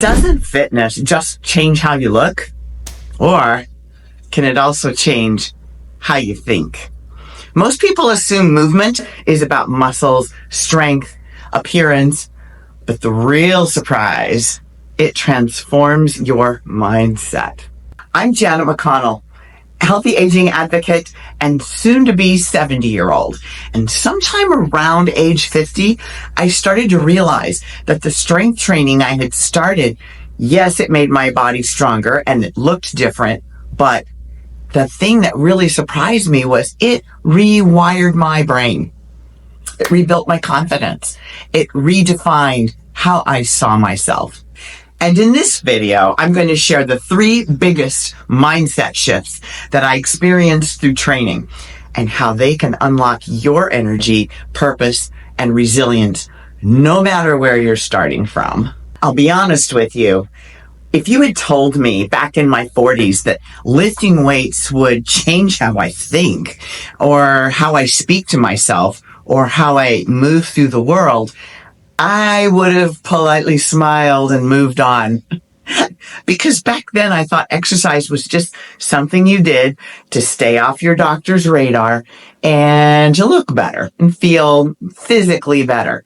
Doesn't fitness just change how you look? Or can it also change how you think? Most people assume movement is about muscles, strength, appearance, but the real surprise, it transforms your mindset. I'm Janet McConnell, healthy aging advocate and soon to be 70-year-old. And sometime around age 50, I started to realize that the strength training I had started, yes, it made my body stronger and it looked different, but the thing that really surprised me was it rewired my brain. It rebuilt my confidence. It redefined how I saw myself. And in this video, I'm going to share the 3 biggest mindset shifts that I experienced through training and how they can unlock your energy, purpose, and resilience no matter where you're starting from. I'll be honest with you. If you had told me back in my 40s that lifting weights would change how I think or how I speak to myself or how I move through the world, I would have politely smiled and moved on. Because back then I thought exercise was just something you did to stay off your doctor's radar and to look better and feel physically better.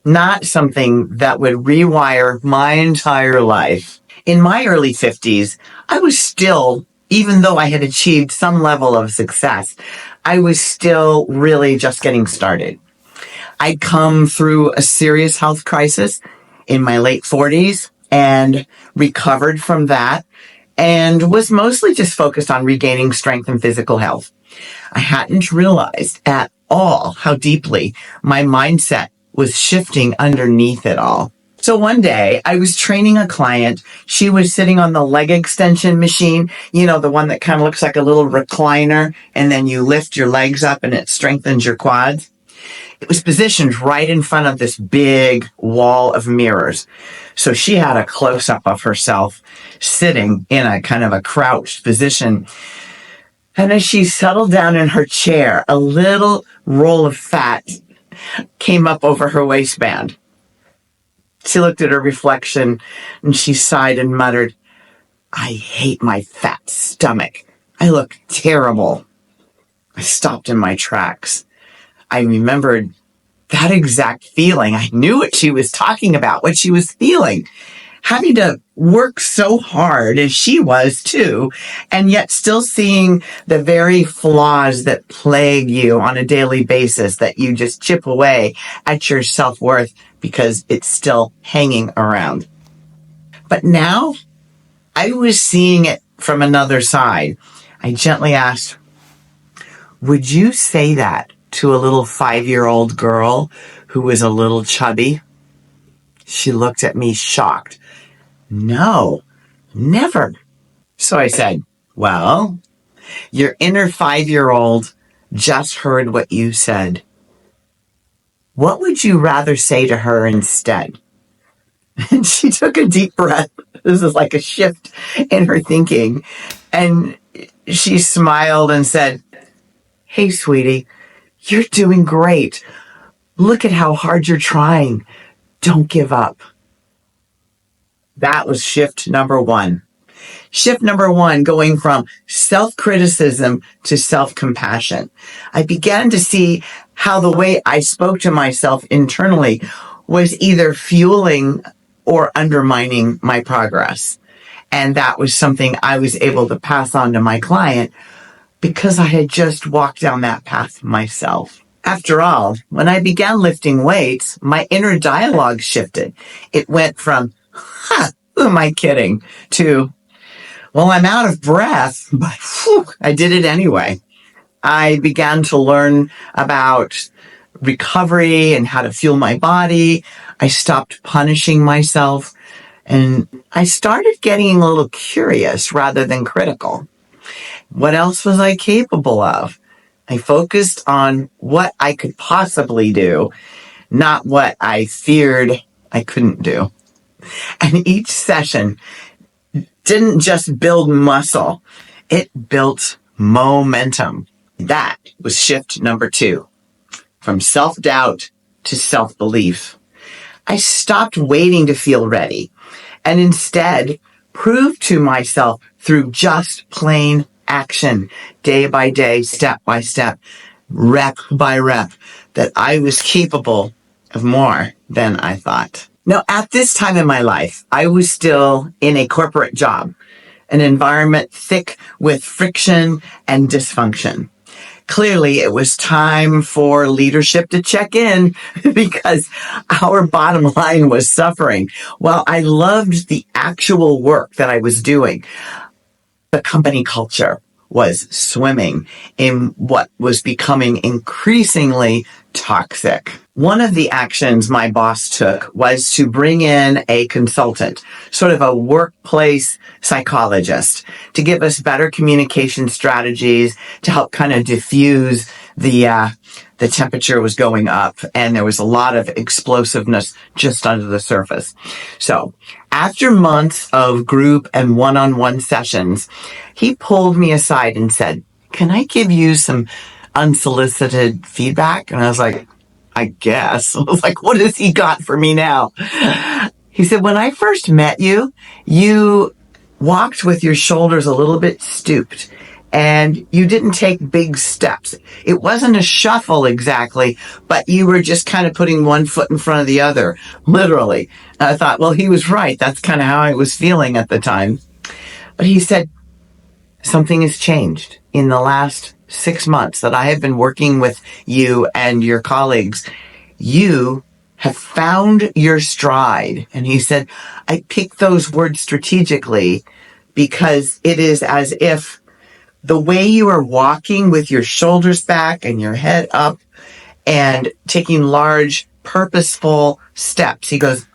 Not something that would rewire my entire life. In my early 50s, I was still, even though I had achieved some level of success, I was still really just getting started. I'd come through a serious health crisis in my late 40s and recovered from that and was mostly just focused on regaining strength and physical health. I hadn't realized at all how deeply my mindset was shifting underneath it all. So one day I was training a client. She was sitting on the leg extension machine, you know, the one that kind of looks like a little recliner, and then you lift your legs up and it strengthens your quads. It was positioned right in front of this big wall of mirrors. So she had a close-up of herself sitting in a kind of a crouched position. And as she settled down in her chair, a little roll of fat came up over her waistband. She looked at her reflection and she sighed and muttered, "I hate my fat stomach. I look terrible." I stopped in my tracks. I remembered that exact feeling. I knew what she was talking about, what she was feeling. Having to work so hard as she was too, and yet still seeing the very flaws that plague you on a daily basis that you just chip away at your self-worth because it's still hanging around. But now I was seeing it from another side. I gently asked, "Would you say that to a little 5-year-old girl who was a little chubby?" She looked at me shocked. "No, never." So I said, "Well, your inner 5-year-old just heard what you said. What would you rather say to her instead?" And she took a deep breath. This is like a shift in her thinking. And she smiled and said, "Hey, sweetie, you're doing great. Look at how hard you're trying. Don't give up." That was shift number 1. Shift number 1, going from self-criticism to self-compassion. I began to see how the way I spoke to myself internally was either fueling or undermining my progress. And that was something I was able to pass on to my client because I had just walked down that path myself. After all, when I began lifting weights, my inner dialogue shifted. It went from, who am I kidding, to, well, I'm out of breath, but I did it anyway. I began to learn about recovery and how to fuel my body. I stopped punishing myself, and I started getting a little curious rather than critical. What else was I capable of? I focused on what I could possibly do, not what I feared I couldn't do. And each session didn't just build muscle, it built momentum. That was shift number 2, from self-doubt to self-belief. I stopped waiting to feel ready and instead prove to myself through just plain action, day by day, step by step, rep by rep, that I was capable of more than I thought. Now, at this time in my life, I was still in a corporate job, an environment thick with friction and dysfunction. Clearly, it was time for leadership to check in because our bottom line was suffering. While I loved the actual work that I was doing, the company culture was swimming in what was becoming increasingly toxic. One of the actions my boss took was to bring in a consultant, sort of a workplace psychologist, to give us better communication strategies to help kind of diffuse the temperature was going up and there was a lot of explosiveness just under the surface. So after months of group and one-on-one sessions, he pulled me aside and said, "Can I give you some unsolicited feedback?" And I was like, "I guess." I was like, what has he got for me now? He said, "When I first met you, you walked with your shoulders a little bit stooped and you didn't take big steps. It wasn't a shuffle exactly, but you were just kind of putting one foot in front of the other, literally." And I thought, well, he was right. That's kind of how I was feeling at the time. But he said, "Something has changed in the last 6 months that I have been working with you and your colleagues. You have found your stride." And he said, I picked those words strategically because it is as if the way you are walking with your shoulders back and your head up and taking large, purposeful steps. He goes,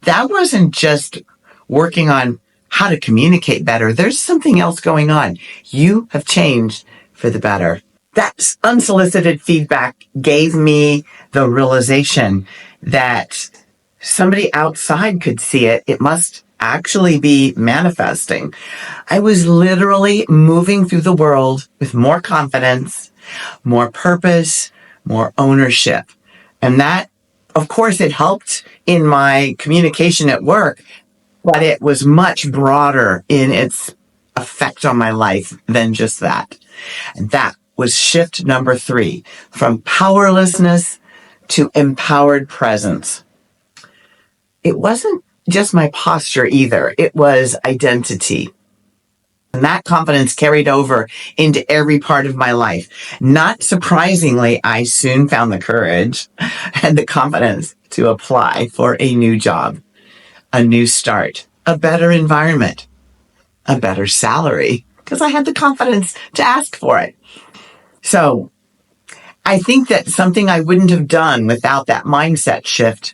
that wasn't just working on how to communicate better. There's something else going on. You have changed for the better. That unsolicited feedback gave me the realization that somebody outside could see it. It must actually be manifesting. I was literally moving through the world with more confidence, more purpose, more ownership. And that, of course, it helped in my communication at work, but it was much broader in its effect on my life than just that. And that was shift number 3, from powerlessness to empowered presence. It wasn't just my posture either. It was identity. And that confidence carried over into every part of my life. Not surprisingly, I soon found the courage and the confidence to apply for a new job, a new start, a better environment, a better salary, because I had the confidence to ask for it. So I think that something I wouldn't have done without that mindset shift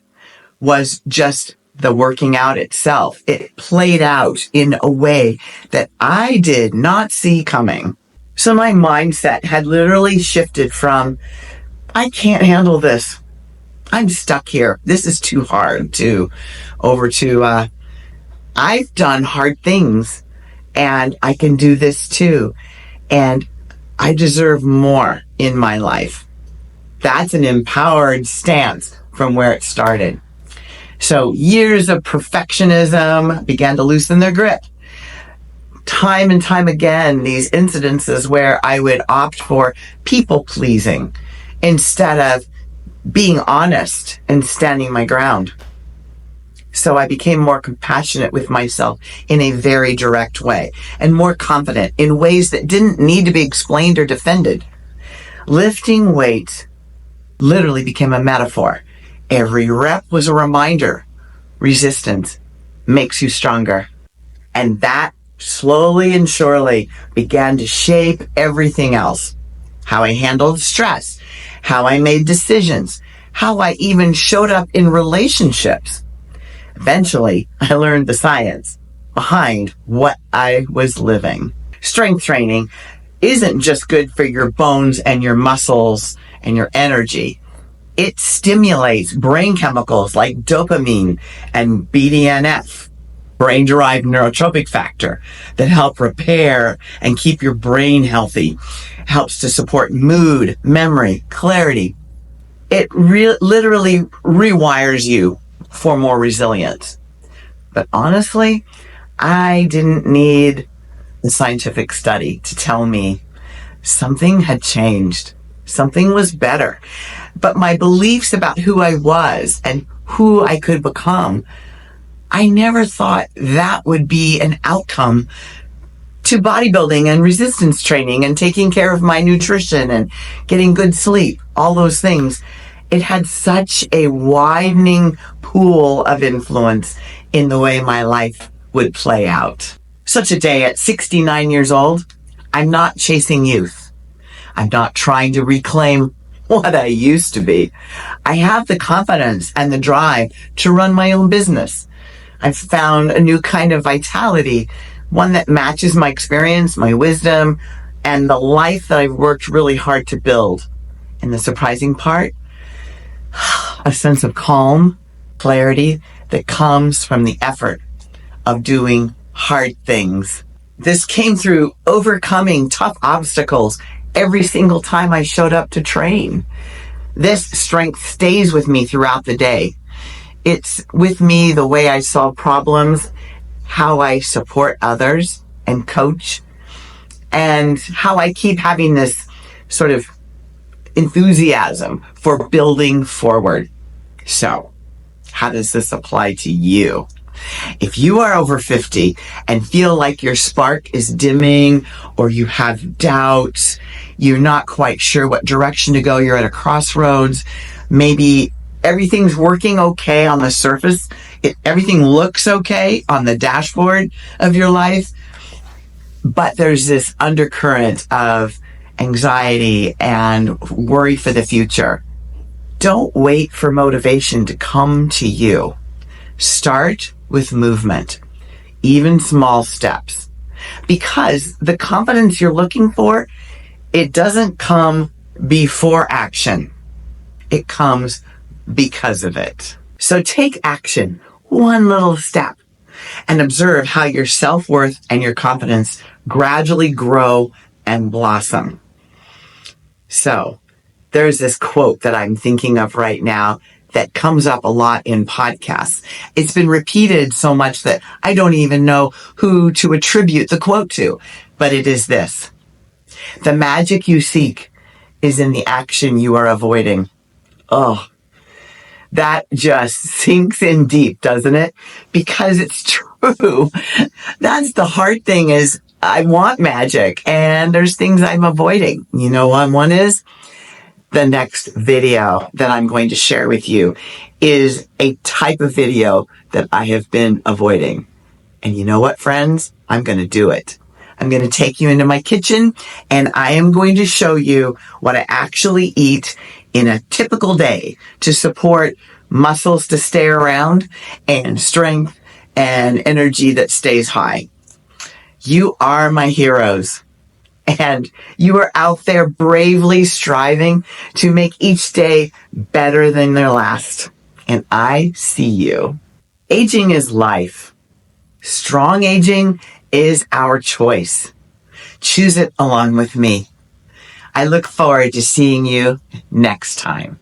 was just the working out itself. It played out in a way that I did not see coming. So my mindset had literally shifted from, I can't handle this, I'm stuck here, this is too hard, over to, I've done hard things and I can do this too. And I deserve more in my life. That's an empowered stance from where it started. So years of perfectionism began to loosen their grip. Time and time again, these incidences where I would opt for people pleasing instead of being honest and standing my ground. So I became more compassionate with myself in a very direct way and more confident in ways that didn't need to be explained or defended. Lifting weights literally became a metaphor. Every rep was a reminder. Resistance makes you stronger. And that slowly and surely began to shape everything else. How I handled stress, how I made decisions, how I even showed up in relationships. Eventually, I learned the science behind what I was living. Strength training isn't just good for your bones and your muscles and your energy. It stimulates brain chemicals like dopamine and BDNF, brain-derived neurotropic factor, that help repair and keep your brain healthy. Helps to support mood, memory, clarity. It literally rewires you for more resilience. But honestly, I didn't need the scientific study to tell me something had changed. Something was better. But my beliefs about who I was and who I could become, I never thought that would be an outcome to bodybuilding and resistance training and taking care of my nutrition and getting good sleep, all those things. It had such a widening pool of influence in the way my life would play out. So today at 69 years old, I'm not chasing youth. I'm not trying to reclaim what I used to be. I have the confidence and the drive to run my own business. I've found a new kind of vitality, one that matches my experience, my wisdom, and the life that I've worked really hard to build. And the surprising part, a sense of calm, clarity that comes from the effort of doing hard things. This came through overcoming tough obstacles every single time I showed up to train. This strength stays with me throughout the day. It's with me the way I solve problems, how I support others and coach, and how I keep having this sort of enthusiasm for building forward. So, how does this apply to you? If you are over 50 and feel like your spark is dimming, or you have doubts, you're not quite sure what direction to go, you're at a crossroads, maybe everything's working okay on the surface, everything looks okay on the dashboard of your life, but there's this undercurrent of anxiety and worry for the future. Don't wait for motivation to come to you. Start with movement, even small steps, because the confidence you're looking for, it doesn't come before action. It comes because of it. So take action, one little step, and observe how your self-worth and your confidence gradually grow and blossom. So there's this quote that I'm thinking of right now that comes up a lot in podcasts. It's been repeated so much that I don't even know who to attribute the quote to, but it is this: the magic you seek is in the action you are avoiding. Oh, that just sinks in deep, doesn't it? Because it's true. That's the hard thing, is I want magic and there's things I'm avoiding. You know what one is? The next video that I'm going to share with you is a type of video that I have been avoiding. And you know what, friends? I'm going to do it. I'm going to take you into my kitchen and I am going to show you what I actually eat in a typical day to support muscles to stay around and strength and energy that stays high. You are my heroes. And you are out there bravely striving to make each day better than their last. And I see you. Aging is life. Strong aging is our choice. Choose it along with me. I look forward to seeing you next time.